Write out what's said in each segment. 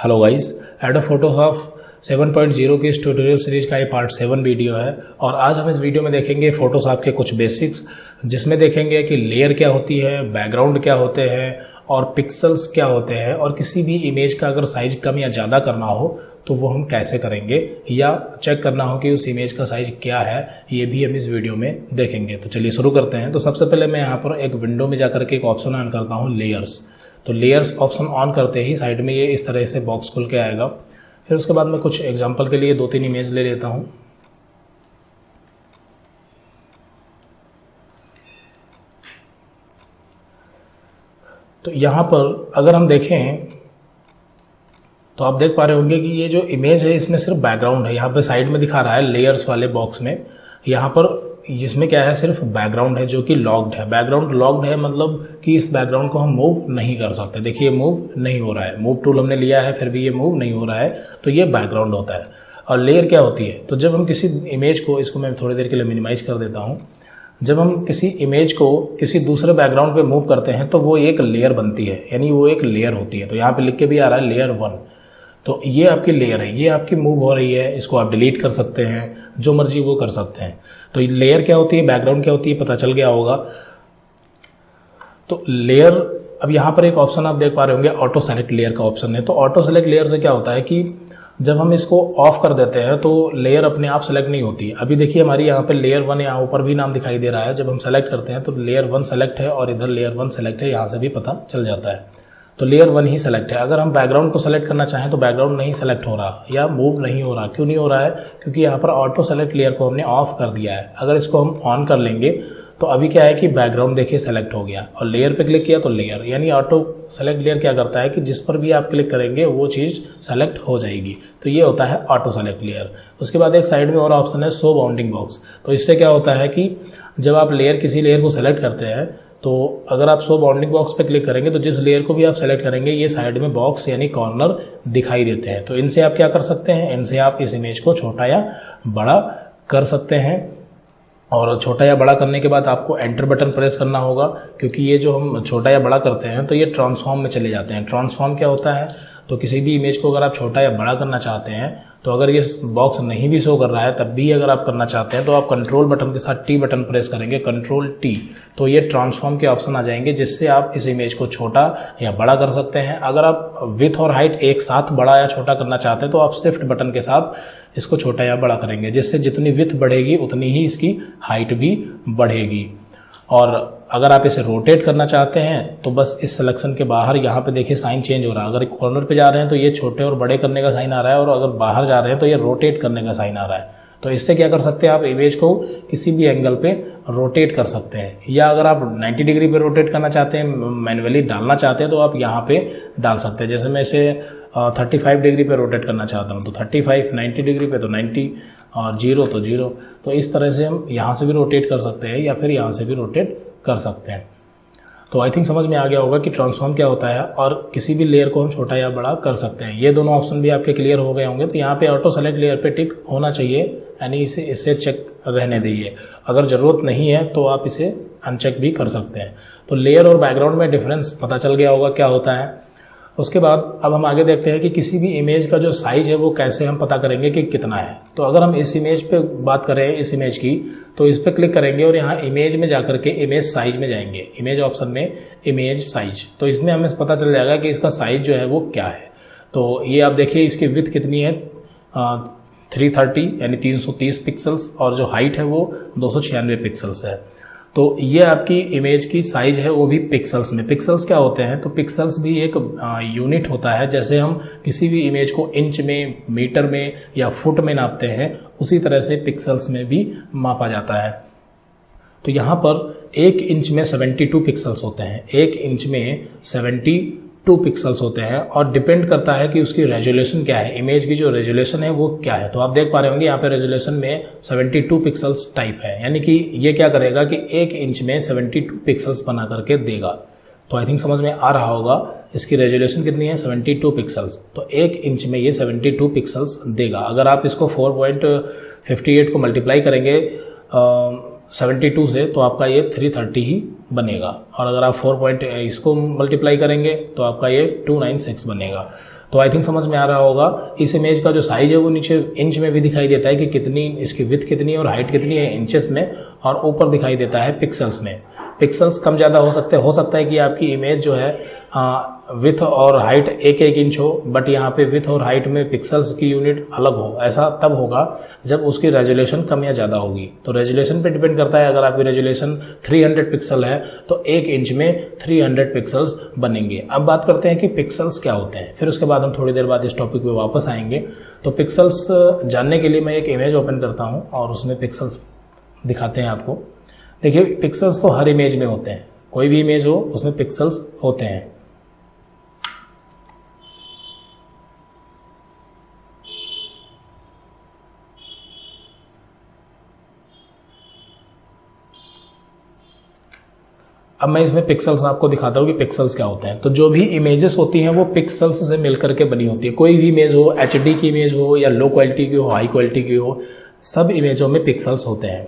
Hello guys, adobe Photoshop 7.0 की इस tutorial series का ये पार्ट 7 वीडियो है और आज हम इस वीडियो में देखेंगे फोटोशॉप के कुछ बेसिक्स, जिसमें देखेंगे कि लेयर क्या होती है, बैकग्राउंड क्या होते हैं और पिक्सल्स क्या होते हैं, और किसी भी इमेज का अगर साइज कम या ज़्यादा करना हो तो वो हम कैसे करेंगे, या चेक करना हो कि उस इमेज का साइज क्या है, ये भी हम इस वीडियो में देखेंगे। तो चलिए शुरू करते हैं। तो सबसे पहले मैं यहाँ पर एक विंडो में जाकर के एक ऑप्शन ऑन करता हूँ, लेयर्स। तो लेयर्स ऑप्शन ऑन करते ही साइड में ये इस तरह से बॉक्स खुल के आएगा। फिर उसके बाद मैं कुछ एग्जांपल के लिए 2-3 इमेज ले लेता हूँ। तो यहाँ पर अगर हम देखें तो आप देख पा रहे होंगे कि ये जो इमेज है इसमें सिर्फ बैकग्राउंड है। यहाँ पे साइड में दिखा रहा है लेयर्स वाले बॉक्स में, यहाँ पर इसमें क्या है, सिर्फ बैकग्राउंड है जो कि लॉक्ड है। बैकग्राउंड लॉक्ड है मतलब कि इस बैकग्राउंड को हम मूव नहीं कर सकते। देखिए मूव नहीं हो रहा है, मूव टूल हमने लिया है फिर भी ये मूव नहीं हो रहा है, तो ये बैकग्राउंड होता है। और लेयर क्या होती है, तो जब हम किसी इमेज को, इसको मैं थोड़ी देर के लिए मिनिमाइज कर देता हूँ, जब हम किसी इमेज को किसी दूसरे बैकग्राउंड पे मूव करते हैं तो वो एक लेयर बनती है, यानी वो एक लेयर होती है। तो यहाँ पे लिख के भी आ रहा है लेयर 1। तो ये आपकी लेयर है, ये आपकी मूव हो रही है, इसको आप डिलीट कर सकते हैं, जो मर्जी वो कर सकते हैं। तो लेयर क्या होती है, बैकग्राउंड क्या होती है, पता चल गया होगा। तो लेयर, अब यहाँ पर एक ऑप्शन आप देख पा रहे होंगे, ऑटो सेलेक्ट लेयर का ऑप्शन है। तो ऑटो सेलेक्ट लेयर से क्या होता है कि जब हम इसको ऑफ कर देते हैं तो लेयर अपने आप सेलेक्ट नहीं होती। अभी देखिए हमारी यहाँ पे लेयर 1 यहाँ ऊपर भी नाम दिखाई दे रहा है। जब हम सेलेक्ट करते हैं तो लेयर 1 सेलेक्ट है और इधर लेयर 1 सेलेक्ट है, यहाँ से भी पता चल जाता है। तो लेयर 1 ही सेलेक्ट है। अगर हम बैकग्राउंड को सेलेक्ट करना चाहें तो बैकग्राउंड नहीं सेलेक्ट हो रहा या मूव नहीं हो रहा। क्यों नहीं हो रहा है, क्योंकि यहाँ पर ऑटो सेलेक्ट लेयर को हमने ऑफ कर दिया है। अगर इसको हम ऑन कर लेंगे तो अभी क्या है कि बैकग्राउंड देखिए सेलेक्ट हो गया, और लेयर पे क्लिक किया तो लेयर, यानी ऑटो सेलेक्ट लेयर क्या करता है कि जिस पर भी आप क्लिक करेंगे वो चीज़ सेलेक्ट हो जाएगी। तो ये होता है ऑटो सेलेक्ट लेयर। उसके बाद एक साइड में और ऑप्शन है शो बाउंडिंग बॉक्स। तो इससे क्या होता है कि जब आप किसी लेयर को सेलेक्ट करते हैं तो अगर आप शो बाउंडिंग बॉक्स पे क्लिक करेंगे तो जिस लेयर को भी आप सेलेक्ट करेंगे ये साइड में बॉक्स यानी कॉर्नर दिखाई देते हैं। तो इनसे आप क्या कर सकते हैं, इनसे आप इस इमेज को छोटा या बड़ा कर सकते हैं। और छोटा या बड़ा करने के बाद आपको एंटर बटन प्रेस करना होगा, क्योंकि ये जो हम छोटा या बड़ा करते हैं तो ये ट्रांसफॉर्म में चले जाते हैं। ट्रांसफॉर्म क्या होता है, तो किसी भी इमेज को अगर आप छोटा या बड़ा करना चाहते हैं तो अगर ये बॉक्स नहीं भी शो कर रहा है तब भी अगर आप करना चाहते हैं तो आप कंट्रोल बटन के साथ टी बटन प्रेस करेंगे, कंट्रोल टी, तो ये ट्रांसफॉर्म के ऑप्शन आ जाएंगे, जिससे आप इस इमेज को छोटा या बड़ा कर सकते हैं। अगर आप विथ और हाइट एक साथ बड़ा या छोटा करना चाहते हैं तो आप शिफ्ट बटन के साथ इसको छोटा या बड़ा करेंगे, जिससे जितनी विथ बढ़ेगी उतनी ही इसकी हाइट भी बढ़ेगी। और अगर आप इसे रोटेट करना चाहते हैं तो बस इस सिलेक्शन के बाहर यहाँ पे देखिए साइन चेंज हो रहा है। अगर कॉर्नर पे जा रहे हैं तो ये छोटे और बड़े करने का साइन आ रहा है, और अगर बाहर जा रहे हैं तो ये रोटेट करने का साइन आ रहा है। तो इससे क्या कर सकते हैं, आप इमेज को किसी भी एंगल पे रोटेट कर सकते हैं। या अगर आप 90 डिग्री पे रोटेट करना चाहते हैं, मैन्युअली डालना चाहते हैं, तो आप यहाँ पे डाल सकते हैं। जैसे मैं इसे 35 डिग्री पे रोटेट करना चाहता हूँ तो 35, 90 डिग्री पे तो 90, और 0 तो 0। तो इस तरह से हम यहाँ से भी रोटेट कर सकते हैं या फिर यहाँ से भी रोटेट कर सकते हैं। तो आई थिंक समझ में आ गया होगा कि ट्रांसफॉर्म क्या होता है, और किसी भी लेयर को हम छोटा या बड़ा कर सकते हैं। ये दोनों ऑप्शन भी आपके क्लियर हो गए होंगे। तो यहाँ पे ऑटो सेलेक्ट लेयर पे टिक होना चाहिए, यानी इसे चेक रहने दीजिए। अगर ज़रूरत नहीं है तो आप इसे अनचेक भी कर सकते हैं। तो लेयर और बैकग्राउंड में डिफरेंस पता चल गया होगा क्या होता है। उसके बाद अब हम आगे देखते हैं कि किसी भी इमेज का जो साइज है वो कैसे हम पता करेंगे कि कितना है। तो अगर हम इस इमेज पे बात करें, इस इमेज की, तो इस पे क्लिक करेंगे और यहाँ इमेज में जाकर के इमेज साइज में जाएंगे, इमेज ऑप्शन में इमेज साइज। तो इसमें हमें पता चल जाएगा कि इसका साइज जो है वो क्या है। तो ये आप देखिए इसकी विड्थ कितनी है, 330 यानी 330 पिक्सल्स, और जो हाइट है वो 296 पिक्सल्स है। तो ये आपकी इमेज की साइज है, वो भी पिक्सल्स में। पिक्सल्स क्या होते हैं, तो पिक्सल्स भी एक यूनिट होता है। जैसे हम किसी भी इमेज को इंच में, मीटर में या फुट में नापते हैं, उसी तरह से पिक्सल्स में भी मापा जाता है। तो यहाँ पर 1 इंच में 72 पिक्सल्स होते हैं, 1 इंच में 72 पिक्सल्स होते हैं, और डिपेंड करता है कि उसकी रेजोल्यूशन क्या है, इमेज की जो रेजोल्यूशन है वो क्या है। तो आप देख पा रहे होंगे यहाँ पे रेजोल्यूशन में 72 पिक्सल्स टाइप है, यानी कि ये क्या करेगा कि 1 इंच में 72 पिक्सल्स बना करके देगा। तो आई थिंक समझ में आ रहा होगा, इसकी रेजोल्यूशन कितनी है, 72 पिक्सल्स। तो 1 इंच में ये 72 पिक्सल्स देगा। अगर आप इसको 4.58 को मल्टीप्लाई करेंगे 72 से तो आपका ये 330 ही बनेगा, और अगर आप इसको मल्टीप्लाई करेंगे तो आपका ये 296 बनेगा। तो आई थिंक समझ में आ रहा होगा। इस इमेज का जो साइज है वो नीचे इंच में भी दिखाई देता है कि कितनी इसकी विड्थ कितनी है और हाइट कितनी है इंचेस में, और ऊपर दिखाई देता है पिक्सल्स में। पिक्सल्स कम ज़्यादा हो सकता है कि आपकी इमेज जो है विथ और हाइट एक इंच हो, बट यहाँ पे विथ और हाइट में पिक्सल्स की यूनिट अलग हो। ऐसा तब होगा जब उसकी रेजोल्यूशन कम या ज़्यादा होगी। तो रेजोल्यूशन पे डिपेंड करता है। अगर आपकी रेजोल्यूशन 300 पिक्सल है तो 1 इंच में 300 पिक्सल्स बनेंगे। अब बात करते हैं कि पिक्सल्स क्या होते हैं, फिर उसके बाद हम थोड़ी देर बाद इस टॉपिक पे वापस आएंगे। तो पिक्सल्स जानने के लिए मैं एक इमेज ओपन करता हूँ और उसमें पिक्सल्स दिखाते हैं आपको। देखिए, पिक्सल्स तो हर इमेज में होते हैं, कोई भी इमेज हो उसमें पिक्सल्स होते हैं। अब मैं इसमें पिक्सल्स आपको दिखाता हूँ कि पिक्सल्स क्या होते हैं। तो जो भी इमेजेस होती हैं वो पिक्सल्स से मिलकर के बनी होती है। कोई भी इमेज हो, एचडी की इमेज हो या लो क्वालिटी की हो, हाई क्वालिटी की हो, सब इमेजों में पिक्सल्स होते हैं।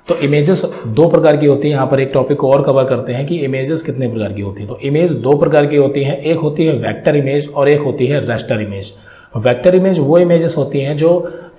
तो इमेजेस 2 प्रकार की होती हैं। यहाँ पर एक टॉपिक को और कवर करते हैं कि इमेजेस कितने प्रकार की होती है। तो इमेज 2 प्रकार की होती हैं। एक होती है वेक्टर इमेज और एक होती है रेस्टर इमेज। वेक्टर इमेज वो इमेजेस होती हैं जो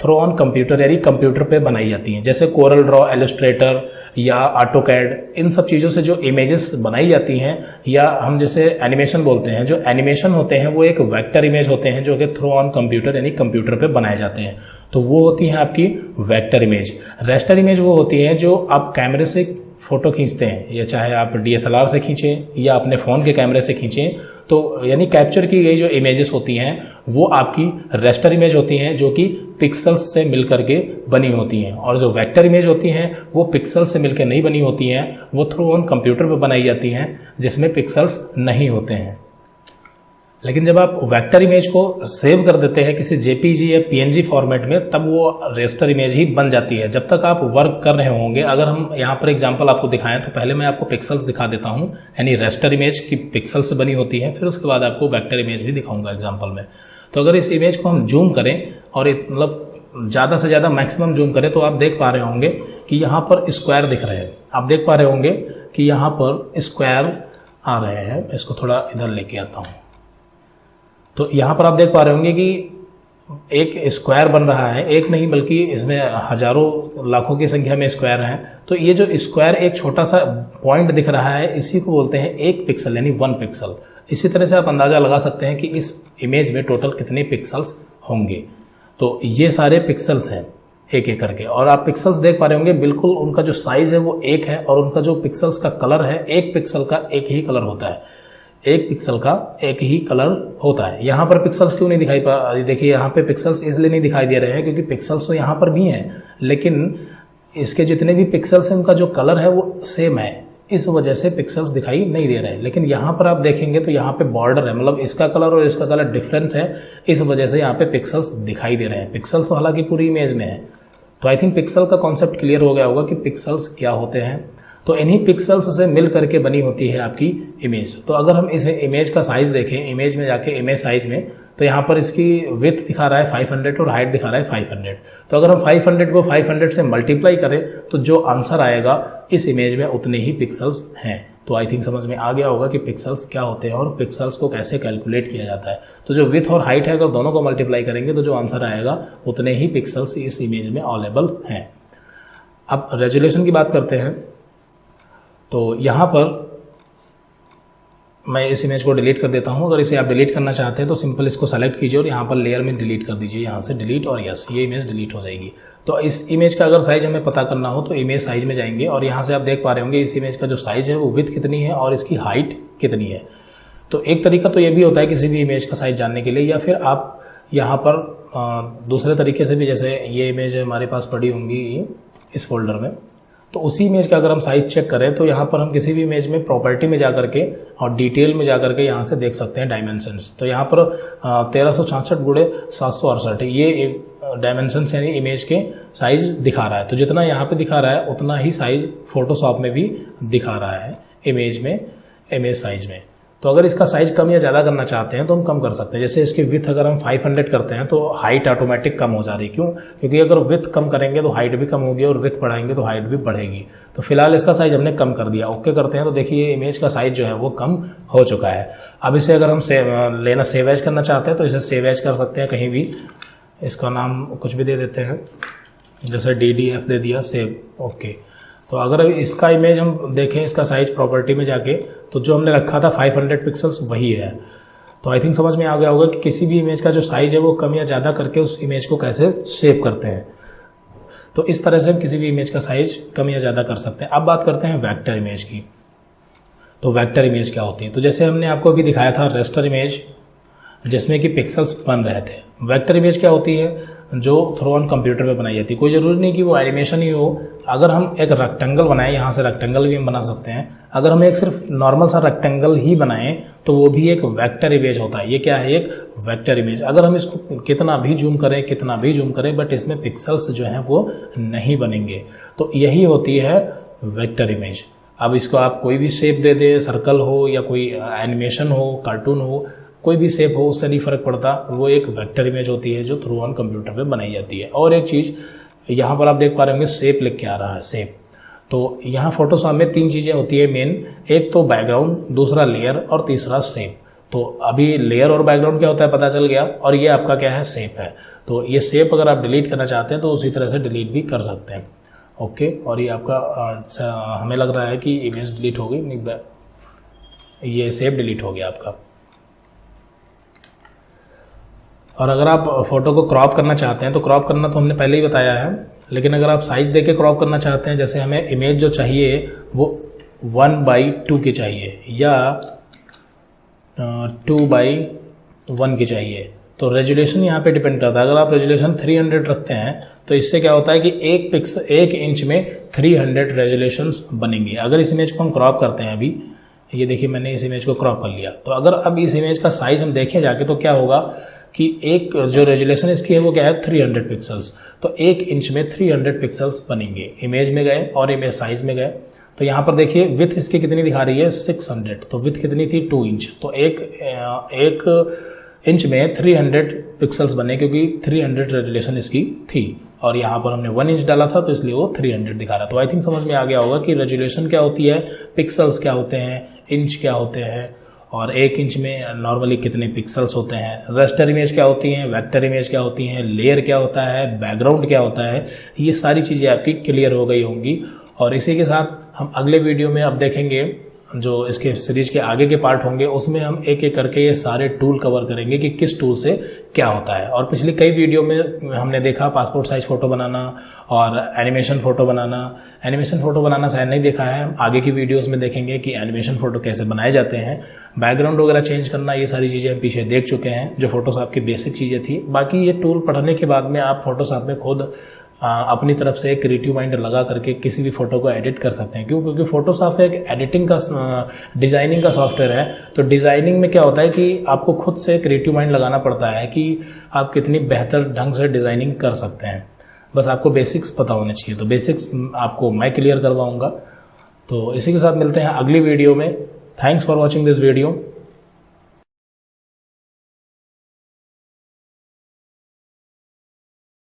थ्रू ऑन कंप्यूटर यानी कंप्यूटर पे बनाई जाती हैं, जैसे कोरल ड्रॉ, इलस्ट्रेटर या ऑटोकैड। इन सब चीज़ों से जो इमेजेस बनाई जाती हैं, या हम जैसे एनिमेशन बोलते हैं, जो एनिमेशन होते हैं वो एक वेक्टर इमेज होते हैं जो कि थ्रू ऑन कंप्यूटर यानी कंप्यूटर पे बनाए जाते हैं। तो वो होती हैं आपकी वेक्टर इमेज। रेस्टर इमेज वो होती हैं जो आप कैमरे से फोटो खींचते हैं, या चाहे आप DSLR से खींचें या अपने फ़ोन के कैमरे से खींचें, तो यानी कैप्चर की गई जो इमेजेस होती हैं वो आपकी रेस्टर इमेज होती हैं जो कि पिक्सल्स से मिलकर के बनी होती हैं। और जो वेक्टर इमेज होती हैं वो पिक्सल से मिलकर नहीं बनी होती हैं, वो थ्रू ऑन कंप्यूटर पर बनाई जाती हैं जिसमें पिक्सल्स नहीं होते हैं। लेकिन जब आप वेक्टर इमेज को सेव कर देते हैं किसी JPG या PNG फॉर्मेट में, तब वो रेस्टर इमेज ही बन जाती है जब तक आप वर्क कर रहे होंगे। अगर हम यहाँ पर एग्जांपल आपको दिखाएं तो पहले मैं आपको पिक्सल्स दिखा देता हूँ, यानी रेस्टर इमेज की पिक्सल से बनी होती है, फिर उसके बाद आपको वेक्टर इमेज भी दिखाऊंगा एग्जाम्पल में। तो अगर इस इमेज को हम जूम करें और मतलब ज़्यादा से ज़्यादा मैक्सिमम जूम करें तो आप देख पा रहे होंगे कि यहाँ पर स्क्वायर दिख रहे हैं। आप देख पा रहे होंगे कि यहाँ पर स्क्वायर आ रहे हैं। इसको थोड़ा इधर लेके आता हूँ। तो यहाँ पर आप देख पा रहे होंगे कि एक स्क्वायर बन रहा है, एक नहीं बल्कि इसमें हजारों लाखों की संख्या में स्क्वायर हैं। तो ये जो स्क्वायर एक छोटा सा पॉइंट दिख रहा है, इसी को बोलते हैं 1 पिक्सल यानी 1 पिक्सल। इसी तरह से आप अंदाजा लगा सकते हैं कि इस इमेज में टोटल कितने पिक्सल्स होंगे। तो ये सारे पिक्सल्स हैं एक एक करके, और आप पिक्सल्स देख पा रहे होंगे बिल्कुल उनका जो साइज है वो एक है, और उनका जो पिक्सल्स का कलर है, एक पिक्सल का एक ही कलर होता है। एक पिक्सल का एक ही कलर होता है। यहाँ पर पिक्सल्स क्यों नहीं दिखाई पा, देखिए यहाँ पे पिक्सल्स इसलिए नहीं दिखाई दे रहे हैं क्योंकि पिक्सल्स तो यहाँ पर भी हैं, लेकिन इसके जितने भी पिक्सल्स हैं उनका जो कलर है वो सेम है, इस वजह से पिक्सल्स दिखाई नहीं दे रहे हैं। लेकिन यहाँ पर आप देखेंगे तो यहाँ पे बॉर्डर है, मतलब इसका कलर और इसका कलर डिफरेंट है, इस वजह से यहाँ पे पिक्सल्स दिखाई दे रहे हैं। पिक्सल तो हालांकि पूरी इमेज में है। तो आई थिंक पिक्सल का कॉन्सेप्ट क्लियर हो गया होगा कि पिक्सल्स क्या होते हैं। तो इन्हीं पिक्सल्स से मिल करके बनी होती है आपकी इमेज। तो अगर हम इस इमेज का साइज देखें, इमेज में जाके इमेज साइज में, तो यहाँ पर इसकी विड्थ दिखा रहा है 500 और हाइट दिखा रहा है 500। तो अगर हम 500 को 500 से मल्टीप्लाई करें तो जो आंसर आएगा इस इमेज में उतने ही पिक्सल्स हैं। तो आई थिंक समझ में आ गया होगा कि पिक्सल्स क्या होते हैं और पिक्सल्स को कैसे कैलकुलेट किया जाता है। तो जो विड्थ और हाइट है अगर दोनों को मल्टीप्लाई करेंगे तो जो आंसर आएगा उतने ही पिक्सल्स इस इमेज में अवेलेबल हैं। अब रेजोल्यूशन की बात करते हैं। तो यहाँ पर मैं इस इमेज को डिलीट कर देता हूँ। अगर इसे आप डिलीट करना चाहते हैं तो सिंपल इसको सेलेक्ट कीजिए और यहाँ पर लेयर में डिलीट कर दीजिए, यहाँ से डिलीट, और यस, ये इमेज डिलीट हो जाएगी। तो इस इमेज का अगर साइज हमें पता करना हो तो इमेज साइज में जाएंगे और यहाँ से आप देख पा रहे होंगे इस इमेज का जो साइज है वो विड्थ कितनी है और इसकी हाइट कितनी है। तो एक तरीका तो ये भी होता है किसी भी इमेज का साइज जानने के लिए, या फिर आप यहाँ पर दूसरे तरीके से भी, जैसे ये इमेज हमारे पास पड़ी होंगी इस फोल्डर में, तो उसी इमेज का अगर हम साइज चेक करें तो यहाँ पर हम किसी भी इमेज में प्रॉपर्टी में जाकर के और डिटेल में जाकर के यहाँ से देख सकते हैं डायमेंशंस। तो यहाँ पर 1366 गुणे 768 ये डायमेंशंस यानी इमेज के साइज दिखा रहा है। तो जितना यहाँ पे दिखा रहा है उतना ही साइज फोटोशॉप में भी दिखा रहा है इमेज में, इमेज साइज में। तो अगर इसका साइज कम या ज़्यादा करना चाहते हैं तो हम कम कर सकते हैं। जैसे इसकी विथ अगर हम 500 करते हैं तो हाइट ऑटोमेटिक कम हो जा रही है। क्यों? क्योंकि अगर विथ कम करेंगे तो हाइट भी कम होगी और विथ बढ़ाएंगे तो हाइट भी बढ़ेगी। तो फिलहाल इसका साइज हमने कम कर दिया। ओके करते हैं तो देखिए इमेज का साइज जो है वो कम हो चुका है। अब इसे अगर हम सेव एज करना चाहते हैं तो इसे सेव एज कर सकते हैं कहीं भी। इसका नाम कुछ भी दे देते हैं, जैसे DDF दे दिया, सेव। ओके, तो अगर इसका इमेज हम देखें, इसका साइज प्रॉपर्टी में जाके, तो जो हमने रखा था 500 पिक्सल्स वही है। तो आई थिंक समझ में आ गया होगा कि किसी भी इमेज का जो साइज है वो कम या ज़्यादा करके उस इमेज को कैसे सेव करते हैं। तो इस तरह से हम किसी भी इमेज का साइज कम या ज़्यादा कर सकते हैं। अब बात करते हैं वेक्टर इमेज की। तो वेक्टर इमेज क्या होती है? तो जैसे हमने आपको अभी दिखाया था रेस्टर इमेज, जिसमें कि पिक्सल्स बन रहे थे। वेक्टर इमेज क्या होती है? जो थ्रू ऑन कंप्यूटर पे बनाई जाती है। कोई ज़रूरी नहीं कि वो एनिमेशन ही हो। अगर हम एक रेक्टेंगल बनाएं, यहाँ से रेक्टेंगल भी हम बना सकते हैं। अगर हम एक सिर्फ नॉर्मल सा रेक्टेंगल ही बनाएं तो वो भी एक वेक्टर इमेज होता है। ये क्या है? एक वेक्टर इमेज। अगर हम इसको कितना भी जूम करें बट इसमें पिक्सल्स जो हैं वो नहीं बनेंगे। तो यही होती है वेक्टर इमेज। अब इसको आप कोई भी शेप दे दे, सर्कल हो या कोई एनिमेशन हो, कार्टून हो, कोई भी शेप हो, उससे नहीं फर्क पड़ता। वो एक वेक्टर इमेज होती है जो थ्रू ऑन कंप्यूटर पे बनाई जाती है। और एक चीज़ यहाँ पर आप देख पा रहे होंगे, शेप लिख के आ रहा है, शेप। तो यहाँ फोटोशॉप में 3 चीज़ें होती है मेन। एक तो बैकग्राउंड, दूसरा लेयर और तीसरा शेप। तो अभी लेयर और बैकग्राउंड क्या होता है पता चल गया, और ये आपका क्या है? शेप है। तो ये शेप अगर आप डिलीट करना चाहते हैं तो उसी तरह से डिलीट भी कर सकते हैं। ओके, और ये आपका हमें लग रहा है कि इमेज डिलीट हो गई, ये शेप डिलीट हो गया आपका। और अगर आप फोटो को क्रॉप करना चाहते हैं तो क्रॉप करना तो हमने पहले ही बताया है, लेकिन अगर आप साइज देके क्रॉप करना चाहते हैं, जैसे हमें इमेज जो चाहिए वो 1/2 की चाहिए या 2/1 की चाहिए, तो रेजुलेशन यहाँ पे डिपेंड करता है। अगर आप रेजुलेशन 300 रखते हैं तो इससे क्या होता है कि 1 इंच में 300 रेजुलेशंस बनेंगे। अगर इस इमेज को हम क्रॉप करते हैं, अभी ये देखिए मैंने इस इमेज को क्रॉप कर लिया, तो अगर अब इस इमेज का साइज हम देखें जाके तो क्या होगा कि एक जो रेजुलेशन इसकी है वो क्या है? 300 पिक्सल्स। तो 1 इंच में 300 पिक्सल्स बनेंगे। इमेज में गए और इमेज साइज में गए, तो यहाँ पर देखिए विथ इसकी कितनी दिखा रही है? 600। तो विथ कितनी थी? 2 इंच। तो एक इंच में 300 पिक्सल्स बने, क्योंकि 300 रेजुलेशन इसकी थी। और यहाँ पर हमने 1 इंच डाला था तो इसलिए वो 300 दिखा रहा। तो आई थिंक समझ में आ गया होगा कि रेजुलेशन क्या होती है, पिक्सल्स क्या होते हैं, इंच क्या होते हैं, और 1 इंच में नॉर्मली कितने पिक्सल्स होते हैं। रेस्टर इमेज क्या होती हैं, वेक्टर इमेज क्या होती हैं, लेयर क्या होता है, बैकग्राउंड क्या होता है, ये सारी चीज़ें आपकी क्लियर हो गई होंगी। और इसी के साथ हम अगले वीडियो में अब देखेंगे, जो इसके सीरीज के आगे के पार्ट होंगे उसमें हम एक एक करके ये सारे टूल कवर करेंगे कि किस टूल से क्या होता है। और पिछली कई वीडियो में हमने देखा पासपोर्ट साइज फ़ोटो बनाना और एनिमेशन फ़ोटो बनाना। एनिमेशन फ़ोटो बनाना शायद नहीं देखा है, हम आगे की वीडियोस में देखेंगे कि एनिमेशन फ़ोटो कैसे बनाए जाते हैं। बैकग्राउंड वगैरह चेंज करना, ये सारी चीज़ें हम पीछे देख चुके हैं, जो फोटोशॉप की बेसिक चीज़ें थी। बाकी ये टूल पढ़ने के बाद में आप फोटोशॉप में खुद अपनी तरफ से एक क्रिएटिव माइंड लगा करके किसी भी फोटो को एडिट कर सकते हैं। क्यों? क्योंकि फोटोशॉप एक एडिटिंग का, डिज़ाइनिंग का सॉफ्टवेयर है। तो डिज़ाइनिंग में क्या होता है कि आपको खुद से क्रिएटिव माइंड लगाना पड़ता है कि आप कितनी बेहतर ढंग से डिज़ाइनिंग कर सकते हैं। बस आपको बेसिक्स पता होने चाहिए। तो बेसिक्स आपको मैं क्लियर करवाऊँगा। तो इसी के साथ मिलते हैं अगली वीडियो में। Thanks for watching this video.